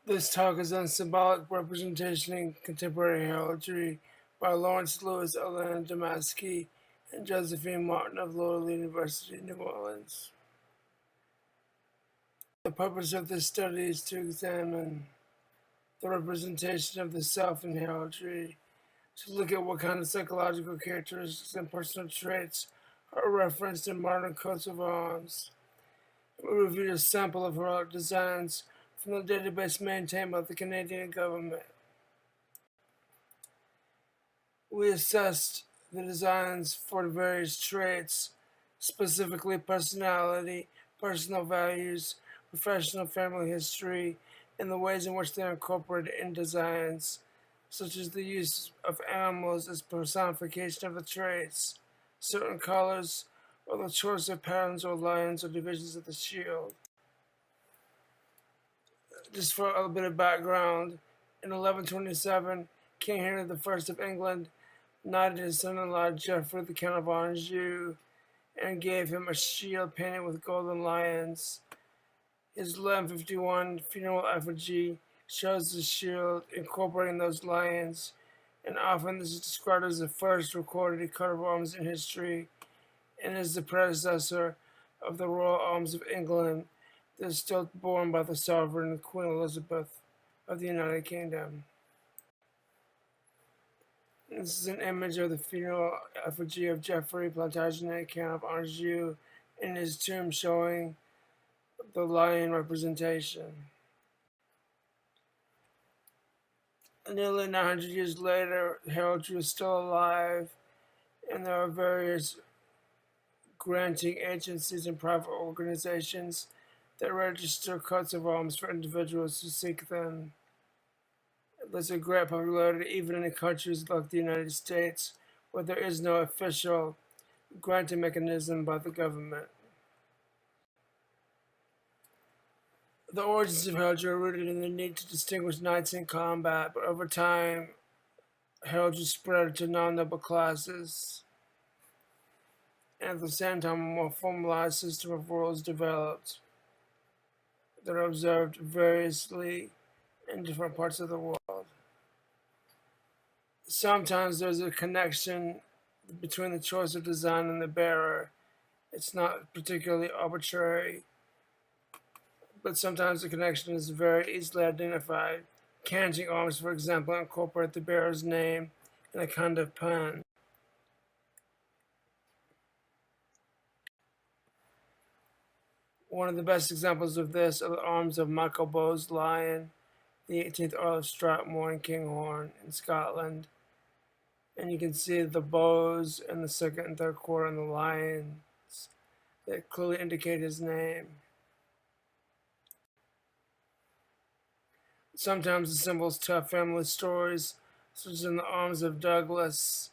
This talk is on symbolic representation in contemporary heraldry by Lawrence Lewis, Elena Damaski, and Josephine Martin of Loyola University, New Orleans. The purpose of this study is to examine the representation of the self in heraldry, to look at what kind of psychological characteristics and personal traits are referenced in modern coats of arms. We reviewed a sample of heraldic designs from the database maintained by the Canadian government. We assessed the designs for various traits, specifically personality, personal values, professional family history, and the ways in which they are incorporated in designs, such as the use of animals as personification of the traits, certain colors, or the choice of patterns or lines or divisions of the shield. Just for a little bit of background, in 1127, King Henry I of England knighted his son-in-law Geoffrey, the Count of Anjou, and gave him a shield painted with golden lions. His 1151 funeral effigy shows the shield incorporating those lions, and often this is described as the first recorded coat of arms in history, and is the predecessor of the Royal Arms of England that is still borne by the sovereign Queen Elizabeth of the United Kingdom. This is an image of the funeral effigy of Geoffrey Plantagenet, Count of Anjou, in his tomb, showing the lion representation. Nearly 900 years later, heraldry is still alive, and there are various granting agencies and private organizations that register coats of arms for individuals who seek them. There's a great popularity even in countries like the United States, where there is no official granting mechanism by the government. The origins of heraldry are rooted in the need to distinguish knights in combat, but over time, heraldry spread to non-noble classes, and at the same time, a more formalized system of rules developed that are observed variously in different parts of the world. Sometimes there's a connection between the choice of design and the bearer. It's not particularly arbitrary, but sometimes the connection is very easily identified. Canting arms, for example, incorporate the bearer's name in a kind of pun. One of the best examples of this are the arms of Michael Bowes Lion, the 18th Earl of Strathmore and Kinghorn in Scotland. And you can see the bows in the second and third quarter and the lions that clearly indicate his name. Sometimes the symbols tell family stories, such as in the arms of Douglas.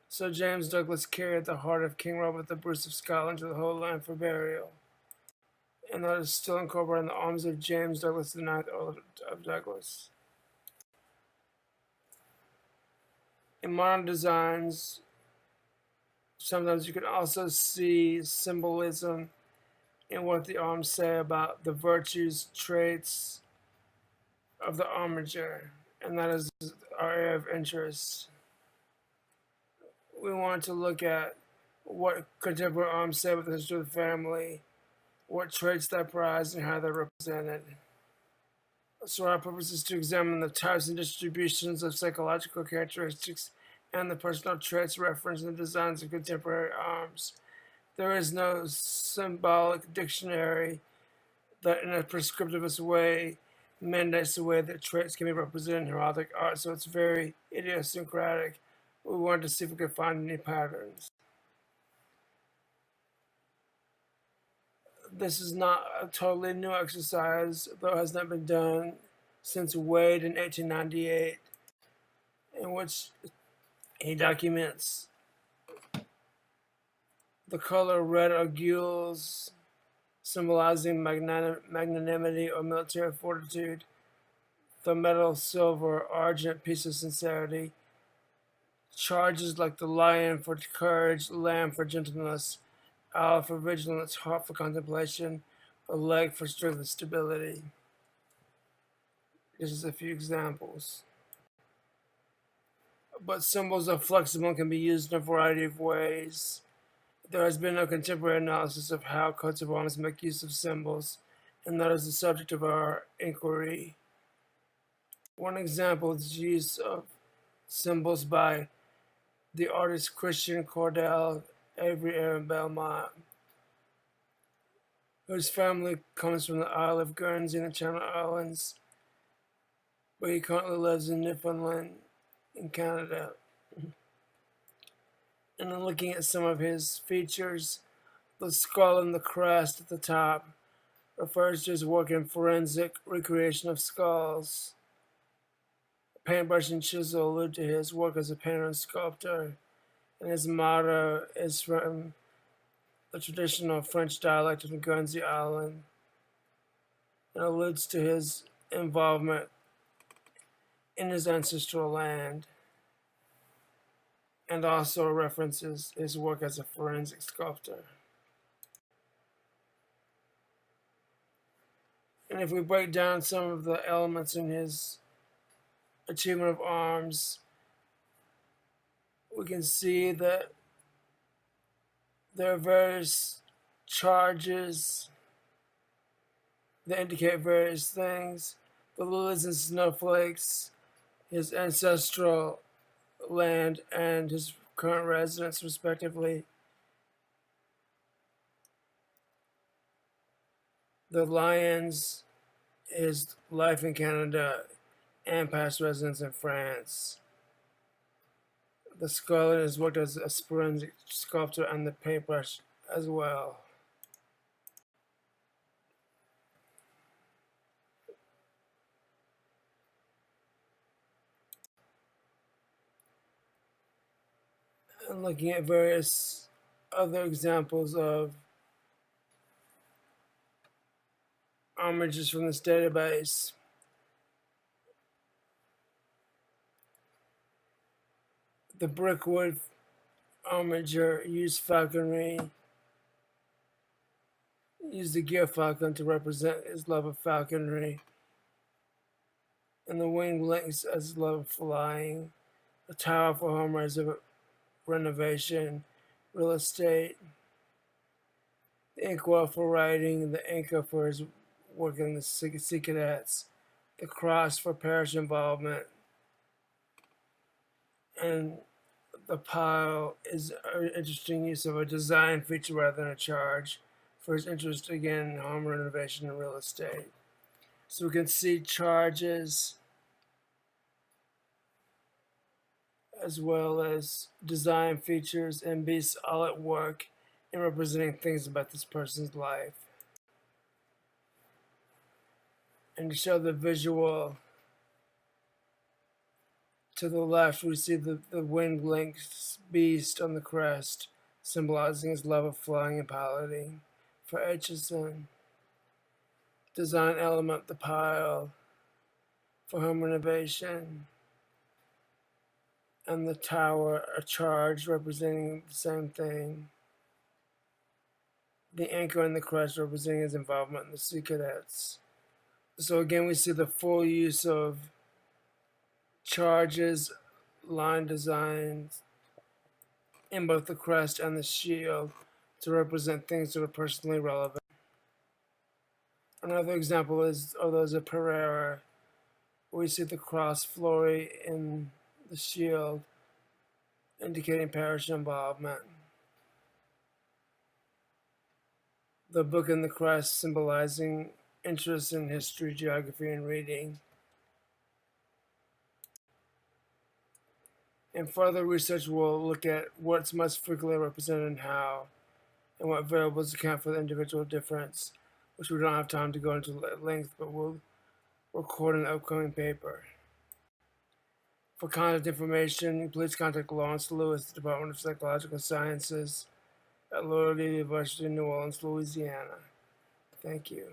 Sir James Douglas carried the heart of King Robert the Bruce of Scotland to the Holy Land for burial, and that is still incorporated in the arms of James Douglas, the 9th Earl of Douglas. In modern designs, sometimes you can also see symbolism in what the arms say about the virtues, traits of the armiger, and that is our area of interest. We want to look at what contemporary arms say about the history of the family, what traits they prize, and how they're represented. So our purpose is to examine the types and distributions of psychological characteristics and the personal traits referenced in the designs of contemporary arms. There is no symbolic dictionary that in a prescriptivist way mandates the way that traits can be represented in heraldic art, so it's very idiosyncratic. We wanted to see if we could find any patterns. This is not a totally new exercise, though it has not been done since Wade in 1898, in which he documents the color red or gules, symbolizing magnanimity or military fortitude, the metal silver or argent, peace of sincerity, charges like the lion for courage, lamb for gentleness, owl for vigilance, heart for contemplation, a leg for strength and stability. This is a few examples. But symbols are flexible and can be used in a variety of ways. There has been no contemporary analysis of how coats of arms make use of symbols, and that is the subject of our inquiry. One example is the use of symbols by the artist Christian Cordell Avery Aaron Belmont, whose family comes from the Isle of Guernsey in the Channel Islands, but he currently lives in Newfoundland in Canada. And then looking at some of his features, the skull and the crest at the top refers to his work in forensic recreation of skulls. Paintbrush and chisel allude to his work as a painter and sculptor, and his motto is from the traditional French dialect of the Guernsey Island, and alludes to his involvement in his ancestral land, and also references his work as a forensic sculptor. And if we break down some of the elements in his achievement of arms, we can see that there are various charges that indicate various things. The lilies and snowflakes, his ancestral land, and his current residence, respectively. The lions, his life in Canada, and past residence in France. The skull has worked as a forensic sculptor, and the paintbrush as well. And looking at various other examples of homages from this database. The brickwood homager used falconry, used the gear falcon to represent his love of falconry, and the winged lynx as his love of flying, a tower for homers of renovation, real estate, the inkwell for writing, the anchor for his work in the sea cadets, the cross for parish involvement, and the pile is an interesting use of a design feature rather than a charge for his interest, again, in home renovation and real estate. So we can see charges as well as design features and beasts all at work in representing things about this person's life. And to show the visual, to the left we see the winged lynx beast on the crest, symbolizing his love of flying and piloting. For Aitchison, design element, the pile, for home renovation, and the tower, a charge representing the same thing. The anchor and the crest representing his involvement in the sea cadets. So again, we see the full use of charges, line designs in both the crest and the shield to represent things that are personally relevant. Another example is those of Pereira. We see the cross flory in the shield, indicating parish involvement. The book and the crest symbolizing interest in history, geography, and reading. In further research, we'll look at what's most frequently represented and how, and what variables account for the individual difference, which we don't have time to go into at length, but we'll record in the upcoming paper. For contact information, please contact Lawrence Lewis, Department of Psychological Sciences at Loyola University, New Orleans, Louisiana. Thank you.